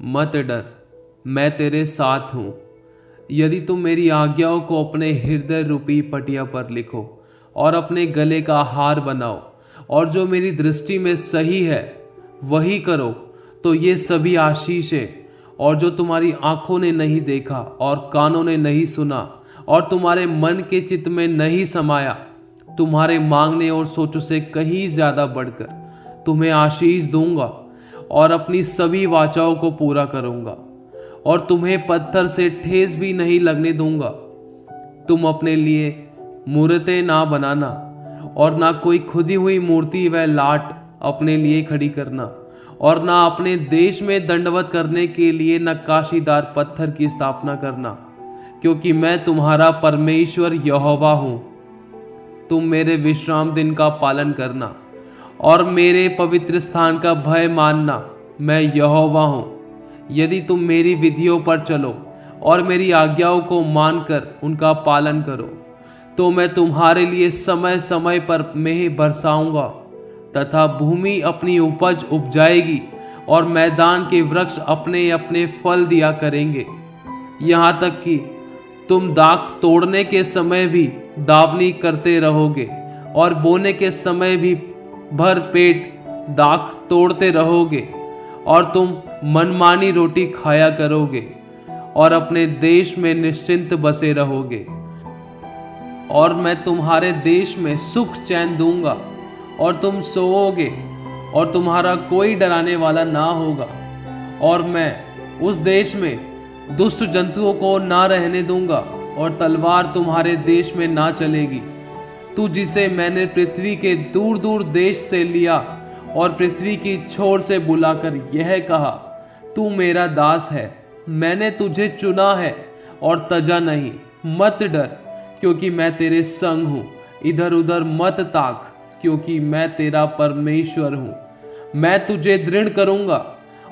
मत डर, मैं तेरे साथ हूँ। यदि तुम मेरी आज्ञाओं को अपने हृदय रूपी पटिया पर लिखो और अपने गले का हार बनाओ, और जो मेरी दृष्टि में सही है वही करो, तो ये सभी आशीषें और जो तुम्हारी आंखों ने नहीं देखा और कानों ने नहीं सुना और तुम्हारे मन के चित्त में नहीं समाया, तुम्हारे मांगने और सोचों से कहीं ज्यादा बढ़कर तुम्हें आशीष दूंगा और अपनी सभी वाचाओं को पूरा करूंगा और तुम्हें पत्थर से ठेस भी नहीं लगने दूंगा। तुम अपने लिए मूर्तें ना बनाना और ना कोई खुदी हुई मूर्ति व लाट अपने लिए खड़ी करना, और ना अपने देश में दंडवत करने के लिए नक्काशीदार पत्थर की स्थापना करना, क्योंकि मैं तुम्हारा परमेश्वर यहोवा हूं। तुम मेरे विश्राम दिन का पालन करना और मेरे पवित्र स्थान का भय मानना, मैं यहोवा हूं। यदि तुम मेरी विधियों पर चलो और मेरी आज्ञाओं को मानकर उनका पालन करो, तो मैं तुम्हारे लिए समय समय पर मेंह बरसाऊंगा तथा भूमि अपनी उपज उपजाएगी और मैदान के वृक्ष अपने अपने फल दिया करेंगे। यहाँ तक कि तुम दाख तोड़ने के समय भी दावनी करते रहोगे और बोने के समय भी भर पेट दाख तोड़ते रहोगे, और तुम मनमानी रोटी खाया करोगे और अपने देश में निश्चिंत बसे रहोगे। और मैं तुम्हारे देश में सुख चैन दूंगा और तुम सोओगे और तुम्हारा कोई डराने वाला ना होगा। और मैं उस देश में दुष्ट जंतुओं को ना रहने दूंगा और तलवार तुम्हारे देश में ना चलेगी। तू जिसे मैंने पृथ्वी के दूर दूर देश से लिया और पृथ्वी की छोर से बुलाकर यह कहा, तू मेरा दास है, मैंने तुझे चुना है और तजा नहीं। मत डर, क्योंकि मैं तेरे संग हूँ। इधर उधर मत ताक, क्योंकि मैं तेरा परमेश्वर हूँ। मैं तुझे दृढ़ करूँगा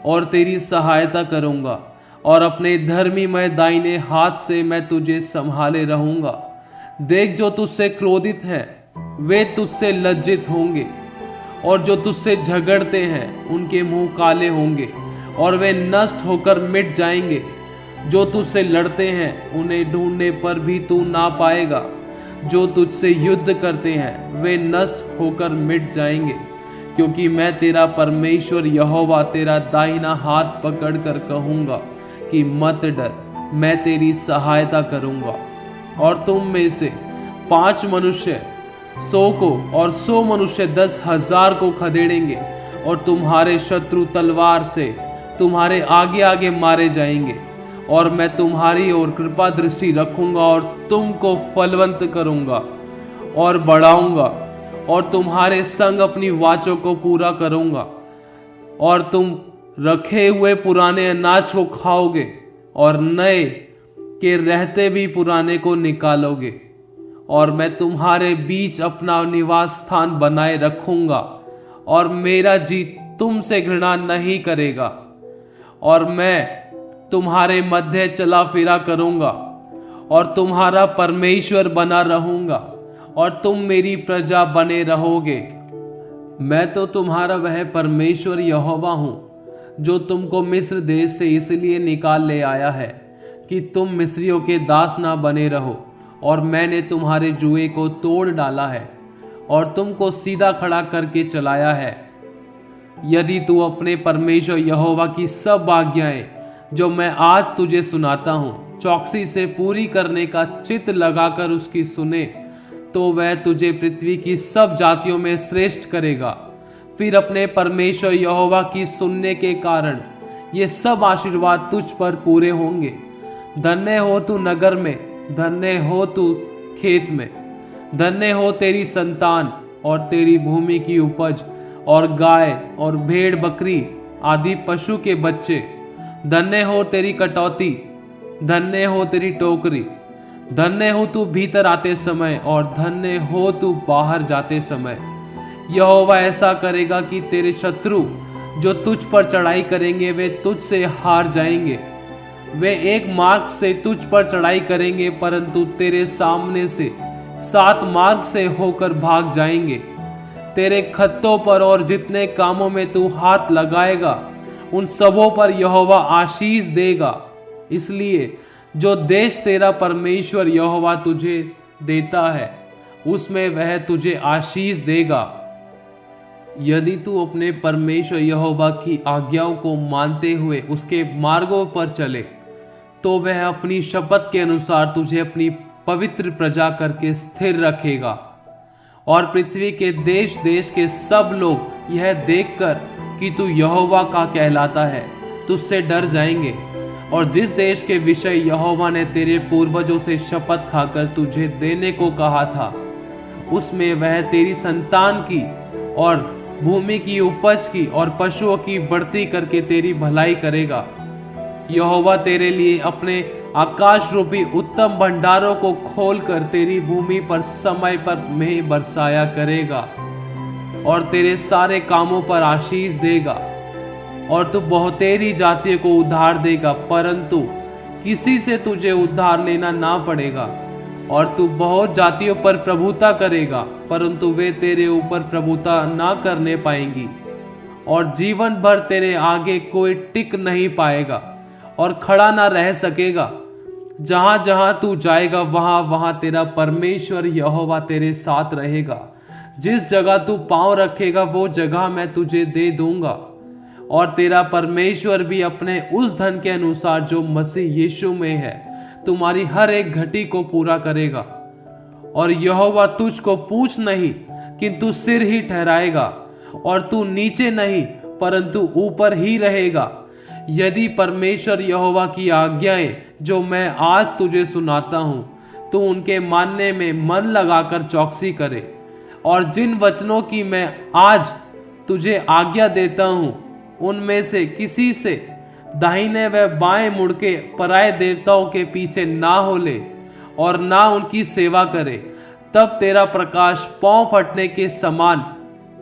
और तेरी सहायता करूँगा, और अपने धर्मीमय दाहिने हाथ से मैं तुझे संभाले रहूँगा। देख, जो तुझसे क्रोधित हैं वे तुझसे लज्जित होंगे, और जो तुझसे झगड़ते हैं उनके मुंह काले होंगे और वे नष्ट होकर मिट जाएंगे। जो तुझसे लड़ते हैं उन्हें ढूंढने पर भी तू ना पाएगा। जो तुझसे युद्ध करते हैं वे नष्ट होकर मिट जाएंगे, क्योंकि मैं तेरा परमेश्वर यहोवा तेरा दाहिना हाथ पकड़कर कहूँगा कि मत डर, मैं तेरी सहायता करूँगा। और तुम में से 5 मनुष्य 100 को और 100 मनुष्य 10,000 को खदेड़ेंगे, और तुम्हारे शत्रु तलवार से तुम्हारे आगे आगे मारे जाएंगे। और मैं तुम्हारी ओर कृपा दृष्टि रखूंगा और तुमको फलवंत करूंगा और बढ़ाऊंगा, और तुम्हारे संग अपनी वाचों को पूरा करूंगा। और तुम रखे हुए पुराने अनाज को खाओगे और नए के रहते भी पुराने को निकालोगे। और मैं तुम्हारे बीच अपना निवास स्थान बनाए रखूंगा, और मेरा जी तुमसे घृणा नहीं करेगा। और मैं तुम्हारे मध्य चला फिरा करूंगा और तुम्हारा परमेश्वर बना रहूंगा, और तुम मेरी प्रजा बने रहोगे। मैं तो तुम्हारा वह परमेश्वर यहोवा हूं, जो तुमको मिस्र देश से इसलिए निकाल ले आया है कि तुम मिस्रियों के दास ना बने रहो। और मैंने तुम्हारे जुए को तोड़ डाला है और तुमको सीधा खड़ा करके चलाया है। यदि तू अपने परमेश्वर यहोवा की सब आज्ञाएं जो मैं आज तुझे सुनाता हूँ चौकसी से पूरी करने का चित्त लगाकर उसकी सुने, तो वह तुझे पृथ्वी की सब जातियों में श्रेष्ठ करेगा। फिर अपने परमेश्वर यहोवा की सुनने के कारण ये सब आशीर्वाद तुझ पर पूरे होंगे। धन्य हो तू नगर में, धन्य हो तू खेत में, धन्य हो तेरी संतान और तेरी भूमि की उपज और गाय और भेड़ बकरी आदि पशु के बच्चे। धन्य हो तेरी कटौती, धन्य हो तेरी टोकरी, धन्य हो तू भीतर आते समय और धन्य हो तू बाहर जाते समय। यहोवा ऐसा करेगा कि तेरे शत्रु जो तुझ पर चढ़ाई करेंगे वे तुझ से हार जाएंगे। वे एक मार्ग से तुझ पर चढ़ाई करेंगे, परंतु तेरे सामने से 7 मार्ग से होकर भाग जाएंगे। तेरे खत्तों पर और जितने कामों में तू हाथ लगाएगा उन सबों पर यहोवा आशीष देगा। इसलिए जो देश तेरा परमेश्वर यहोवा तुझे देता है, उसमें वह तुझे आशीष देगा, यदि तू अपने परमेश्वर यहोवा की आज्ञाओं को मानते हुए उसके मार्गों पर चले। तो वह अपनी शपथ के अनुसार तुझे अपनी पवित्र प्रजा करके स्थिर रखेगा, और पृथ्वी के देश देश के सब लोग यह देखकर कि तू यहोवा का कहलाता है, तुझसे डर जाएंगे। और जिस देश के विषय यहोवा ने तेरे पूर्वजों से शपथ खाकर तुझे देने को कहा था, उसमें वह तेरी संतान की और भूमि की उपज की और पशुओं की बढ़ती करके तेरी भलाई करेगा। यहोवा तेरे लिए अपने आकाश रूपी उत्तम भंडारों को खोलकर तेरी भूमि पर समय पर मेघ बरसाया करेगा, और तेरे सारे कामों पर आशीष देगा। और तू बहुतेरी जातियों को उद्धार देगा, परंतु किसी से तुझे उद्धार लेना ना पड़ेगा। और तू बहुत जातियों पर प्रभुता करेगा, परंतु वे तेरे ऊपर प्रभुता ना करने पाएंगी। और जीवन भर तेरे आगे कोई टिक नहीं पाएगा और खड़ा ना रह सकेगा। जहां जहां तू जाएगा, वहां वहां तेरा परमेश्वर यहोवा तेरे साथ रहेगा। जिस जगह तू पांव रखेगा, वो जगह मैं तुझे दे दूंगा। और तेरा परमेश्वर भी अपने उस धन के अनुसार जो मसीह यीशु में है, तुम्हारी हर एक घटी को पूरा करेगा। और यहोवा तुझको पूंछ नहीं किंतु सिर ही ठहराएगा, और तू नीचे नहीं परंतु ऊपर ही रहेगा। यदि परमेश्वर यहोवा की आज्ञाएं जो मैं आज तुझे सुनाता हूं, तू उनके मानने में मन लगाकर चौकसी करे, और जिन वचनों की मैं आज तुझे आज्ञा देता हूं, उनमें से किसी से दाहिने व बाएं मुड़ के पराये देवताओं के पीछे ना हो ले और ना उनकी सेवा करे, तब तेरा प्रकाश पांव फटने के समान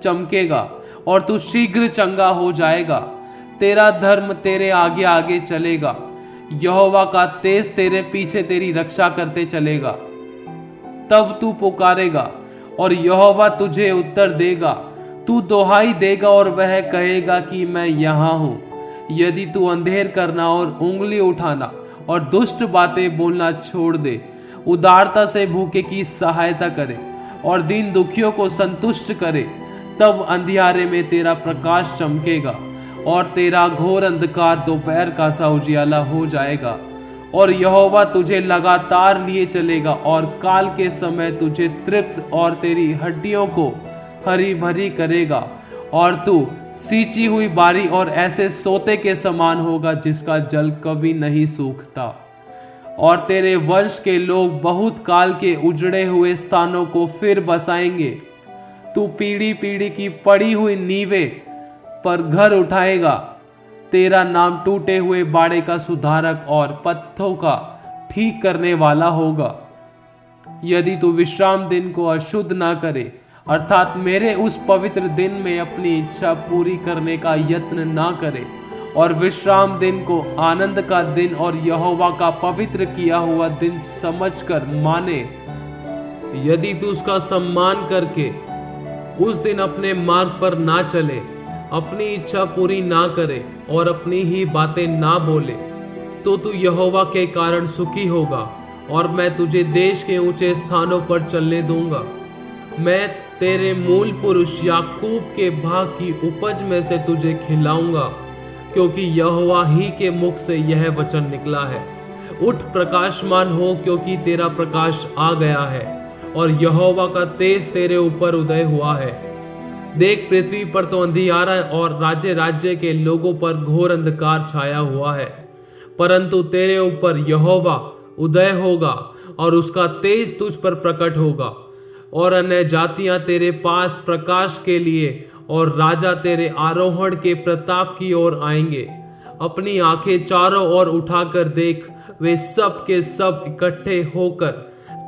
चमकेगा और तू शीघ्र चंगा हो जाएगा। तेरा धर्म तेरे आगे आगे चलेगा, यहोवा का तेज तेरे पीछे तेरी रक्षा करते चलेगा। तब तू पुकारेगा और यहोवा तुझे उत्तर देगा। तू दोहाई देगा और वह कहेगा कि मैं यहाँ हूँ। यदि तू अंधेर करना और उंगली उठाना और दुष्ट बातें बोलना छोड़ दे, उदारता से भूखे की सहायता करे और दीन दुखियों को संतुष्ट करे, तब अंधियारे में तेरा प्रकाश चमकेगा और तेरा घोर अंधकार दोपहर का सा उजियाला हो जाएगा। और यहोवा तुझे लगातार लिए चलेगा और काल के समय तुझे तृप्त और तेरी हड्डियों को हरी भरी करेगा, और तू सींची हुई बारी और ऐसे सोते के समान होगा जिसका जल कभी नहीं सूखता। और तेरे वंश के लोग बहुत काल के उजड़े हुए स्थानों को फिर बसाएंगे। तू पीढ़ी पीढ़ी की पड़ी हुई नींवें पर घर उठाएगा। तेरा नाम टूटे हुए बाड़े का सुधारक और पत्थरों का ठीक करने वाला होगा। यदि तू विश्राम दिन को अशुद्ध ना करे, अर्थात मेरे उस पवित्र दिन में अपनी इच्छा पूरी करने का यत्न ना करे, और विश्राम दिन को आनंद का दिन और यहोवा का पवित्र किया हुआ दिन समझकर माने, यदि तू उसका सम्मान करके उस दिन अपने मार्ग पर ना चले, अपनी इच्छा पूरी ना करे और अपनी ही बातें ना बोले, तो तू यहोवा के कारण सुखी होगा, और मैं तुझे देश के ऊंचे स्थानों पर चलने दूंगा। मैं तेरे मूल पुरुष याकूब के भाग की उपज में से तुझे खिलाऊंगा, क्योंकि यहोवा ही के मुख से यह वचन निकला है। उठ प्रकाशमान हो, क्योंकि तेरा प्रकाश आ गया है और यहोवा का तेज तेरे ऊपर उदय हुआ है। देख, पृथ्वी पर तो अंधियारा और राज्य राज्य के लोगों पर घोर अंधकार छाया हुआ है, परंतु तेरे ऊपर यहोवा उदय होगा और उसका तेज तुझ पर प्रकट होगा। और अन्य जातियां तेरे पास प्रकाश के लिए और राजा तेरे आरोहण के प्रताप की ओर आएंगे। अपनी आंखें चारों ओर उठाकर देख, वे सब के सब इकट्ठे होकर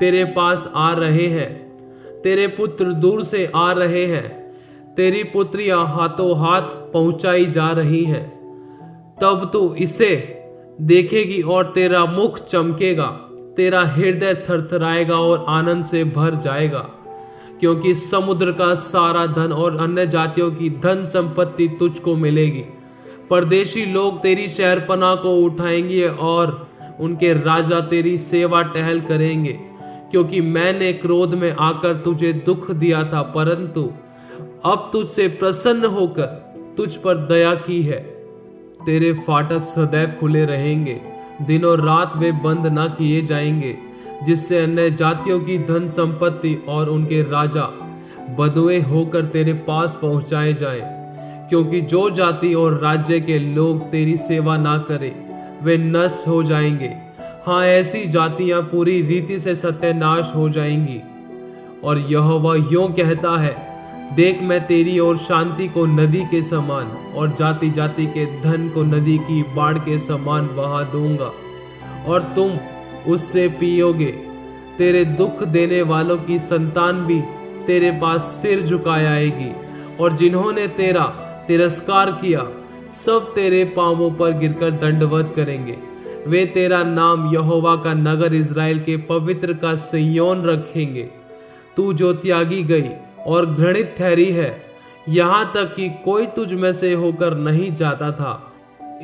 तेरे पास आ रहे हैं। तेरे पुत्र दूर से आ रहे हैं, तेरी पुत्रियां हाथों हाथ पहुंचाई जा रही हैं। तब तू इसे देखेगी और तेरा मुख चमकेगा, तेरा हृदय थरथराएगा और आनंद से भर जाएगा, क्योंकि समुद्र का सारा धन और अन्य जातियों की धन संपत्ति तुझको मिलेगी। परदेशी लोग तेरी शहरपनाह को उठाएंगे और उनके राजा तेरी सेवा टहल करेंगे। क्योंकि मैंने क्रोध में आकर तुझे दुख दिया था, परंतु अब तुझसे प्रसन्न होकर तुझ पर दया की है। तेरे फाटक सदैव खुले रहेंगे, दिन और रात वे बंद ना किए जाएंगे, जिससे अन्य जातियों की धन संपत्ति और उनके राजा बदुए होकर तेरे पास पहुंचाए जाएं। क्योंकि जो जाति और राज्य के लोग तेरी सेवा ना करें वे नष्ट हो जाएंगे। हाँ, ऐसी जातियां पूरी रीति से सत्यानाश हो जाएंगी। और यहोवा यूं कहता है, देख मैं तेरी ओर शांति को नदी के समान और जाति जाति के धन को नदी की बाढ़ के समान बहा दूंगा, और तुम उससे पियोगे। तेरे दुख देने वालों की संतान भी तेरे पास सिर झुकाए आएगी, और जिन्होंने तेरा तिरस्कार किया सब तेरे पांवों पर गिरकर दंडवत करेंगे। वे तेरा नाम यहोवा का नगर इज़राइल के पवित्र का सिय्योन रखेंगे। तू जो त्यागी गई और घृणित ठहरी है, यहाँ तक कि कोई तुझ में से होकर नहीं जाता था,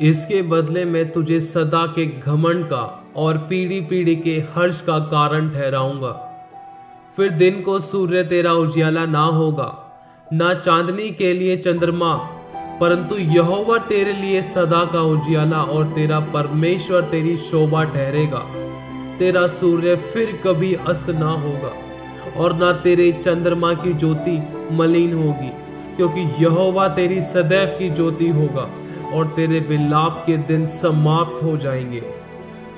इसके बदले में तुझे सदा के घमंड का और पीढ़ी पीढ़ी के हर्ष का कारण ठहराऊंगा। फिर दिन को सूर्य तेरा उजियाला ना होगा, ना चांदनी के लिए चंद्रमा, परंतु यहोवा तेरे लिए सदा का उजियाला और तेरा परमेश्वर तेरी शोभा ठहरेगा। तेरा सूर्य फिर कभी अस्त ना होगा और ना तेरे चंद्रमा की ज्योति मलिन होगी, क्योंकि यहोवा तेरी सदैव की ज्योति होगा और तेरे विलाप के दिन समाप्त हो जाएंगे।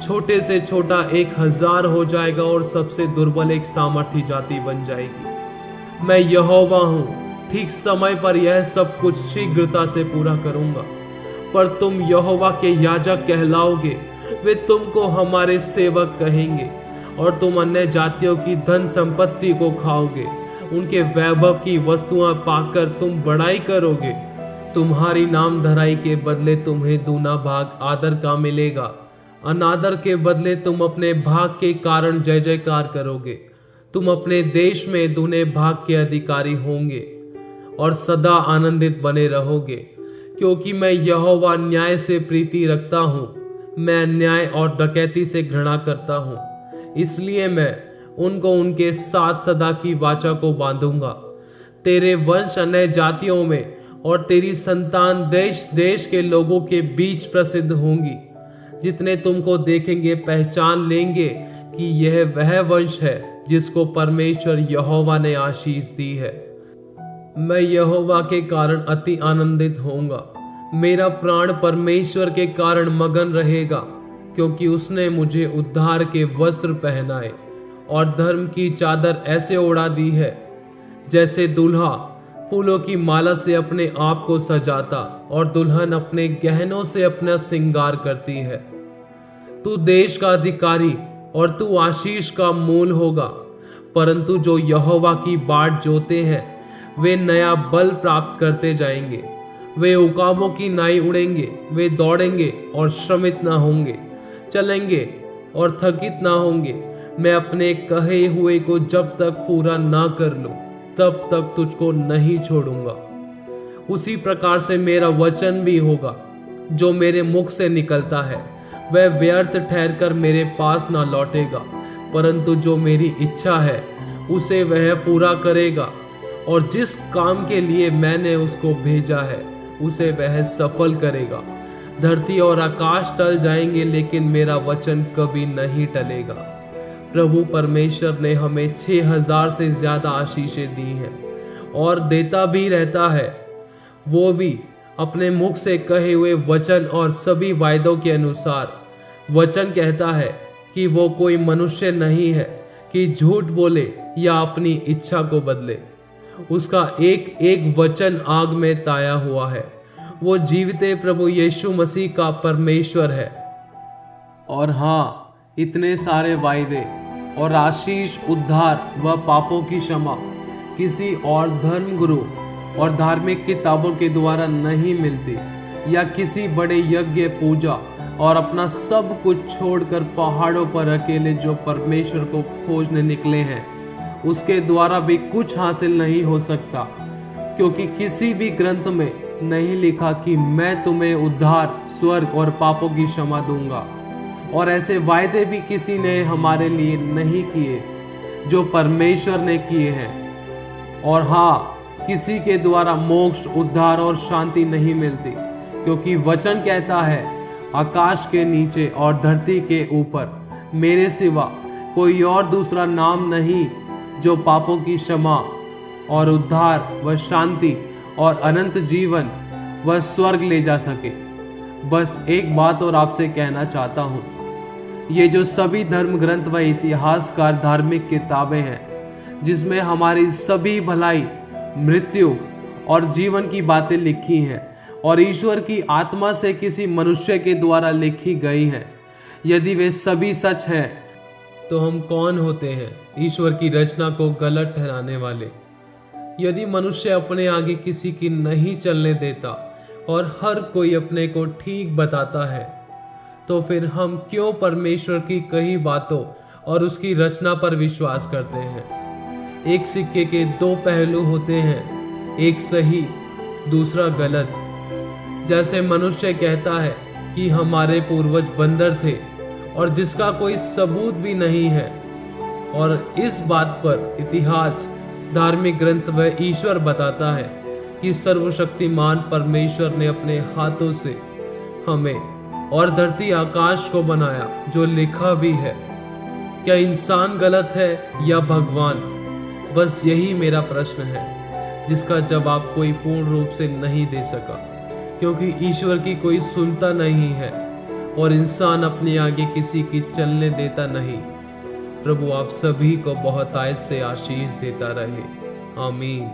छोटे से छोटा 1000 हो जाएगा और सबसे दुर्बल एक सामर्थी जाति बन जाएगी। मैं यहोवा हूँ, ठीक समय पर यह सब कुछ शीघ्रता से पूरा करूंगा। पर तुम यहोवा के याजक कहलाओगे, वे तुमको हमारे सेवक कहेंगे, और तुम अन्य जातियों की धन संपत्ति को खाओगे। उनके वैभव की वस्तुएं पाकर तुम बड़ाई करोगे। तुम्हारी नाम धराई के बदले तुम्हें दूना भाग आदर का मिलेगा। अनादर के बदले तुम अपने भाग के कारण जय जयकार करोगे। तुम अपने देश में दूने भाग के अधिकारी होंगे और सदा आनंदित बने रहोगे, क्योंकि मैं यहोवा न्याय से प्रीति रखता हूँ। मैं अन्याय और डकैती से घृणा करता हूँ, इसलिए मैं उनको उनके साथ सदा की वाचा को बांधूंगा। तेरे वंश अन्य जातियों में और तेरी संतान देश देश के लोगों के बीच प्रसिद्ध होंगी। जितने तुमको देखेंगे पहचान लेंगे कि यह वह वंश है जिसको परमेश्वर यहोवा ने आशीष दी है। मैं यहोवा के कारण अति आनंदित होऊंगा। मेरा प्राण परमेश्वर के कारण मगन रहेगा, क्योंकि उसने मुझे उद्धार के वस्त्र पहनाए और धर्म की चादर ऐसे उड़ा दी है, जैसे दूल्हा फूलों की माला से अपने आप को सजाता और दुल्हन अपने गहनों से अपना श्रृंगार करती है। तू देश का अधिकारी और तू आशीष का मूल होगा, परंतु जो यहोवा की बाट जोते हैं वे नया बल प्राप्त करते जाएंगे। वे उकाबों की नाई उड़ेंगे, वे दौड़ेंगे और श्रमित ना होंगे, चलेंगे और थकित ना होंगे। मैं अपने कहे हुए को जब तक पूरा ना कर लूं, तब तक तुझको नहीं छोड़ूंगा। उसी प्रकार से मेरा वचन भी होगा जो मेरे मुख से निकलता है, वह व्यर्थ ठहरकर मेरे पास ना लौटेगा, परंतु जो मेरी इच्छा है उसे वह पूरा करेगा, और जिस काम के लिए मैंने उसको भेजा है उसे वह सफल करेगा। धरती और आकाश टल जाएंगे, लेकिन मेरा वचन कभी नहीं टलेगा। प्रभु परमेश्वर ने हमें 6000 से ज्यादा आशीषें दी हैं और देता भी रहता है, वो भी अपने मुख से कहे हुए वचन और सभी वायदों के अनुसार। वचन कहता है कि वो कोई मनुष्य नहीं है कि झूठ बोले या अपनी इच्छा को बदले। उसका एक एक वचन आग में ताया हुआ है। वो जीवते प्रभु यीशु मसीह का परमेश्वर है। और हाँ, इतने सारे वायदे और आशीष, उद्धार व पापों की क्षमा किसी और धर्म गुरु और धार्मिक किताबों के द्वारा नहीं मिलती, या किसी बड़े यज्ञ, पूजा और अपना सब कुछ छोड़कर पहाड़ों पर अकेले जो परमेश्वर को खोजने निकले हैं उसके द्वारा भी कुछ हासिल नहीं हो सकता। क्योंकि किसी भी ग्रंथ में नहीं लिखा कि मैं तुम्हें उद्धार, स्वर्ग और पापों की क्षमा दूंगा। और ऐसे वायदे भी किसी ने हमारे लिए नहीं किए जो परमेश्वर ने किए हैं। और हाँ, किसी के द्वारा मोक्ष, उद्धार और शांति नहीं मिलती, क्योंकि वचन कहता है, आकाश के नीचे और धरती के ऊपर मेरे सिवा कोई और दूसरा नाम नहीं जो पापों की क्षमा और उद्धार व शांति और अनंत जीवन व स्वर्ग ले जा सके। बस एक बात और आपसे कहना चाहता हूँ, ये जो सभी धर्म ग्रंथ व इतिहासकार धार्मिक किताबें हैं, जिसमें हमारी सभी भलाई, मृत्यु और जीवन की बातें लिखी हैं और ईश्वर की आत्मा से किसी मनुष्य के द्वारा लिखी गई हैं, यदि वे सभी सच हैं, तो हम कौन होते हैं ईश्वर की रचना को गलत ठहराने वाले? यदि मनुष्य अपने आगे किसी की नहीं चलने देता और हर कोई अपने को ठीक बताता है, तो फिर हम क्यों परमेश्वर की कही बातों और उसकी रचना पर विश्वास करते हैं? एक सिक्के के दो पहलू होते हैं, एक सही, दूसरा गलत। जैसे मनुष्य कहता है कि हमारे पूर्वज बंदर थे और जिसका कोई सबूत भी नहीं है, और इस बात पर इतिहास, धार्मिक ग्रंथ व ईश्वर बताता है कि सर्वशक्तिमान परमेश्वर ने अपने हाथों से हमें और धरती आकाश को बनाया, जो लिखा भी है। क्या इंसान गलत है या भगवान? बस यही मेरा प्रश्न है, जिसका जवाब कोई पूर्ण रूप से नहीं दे सका, क्योंकि ईश्वर की कोई सुनता नहीं है और इंसान अपने आगे किसी की चलने देता नहीं। प्रभु आप सभी को बहुत आयत से आशीष देता रहे। आमीन।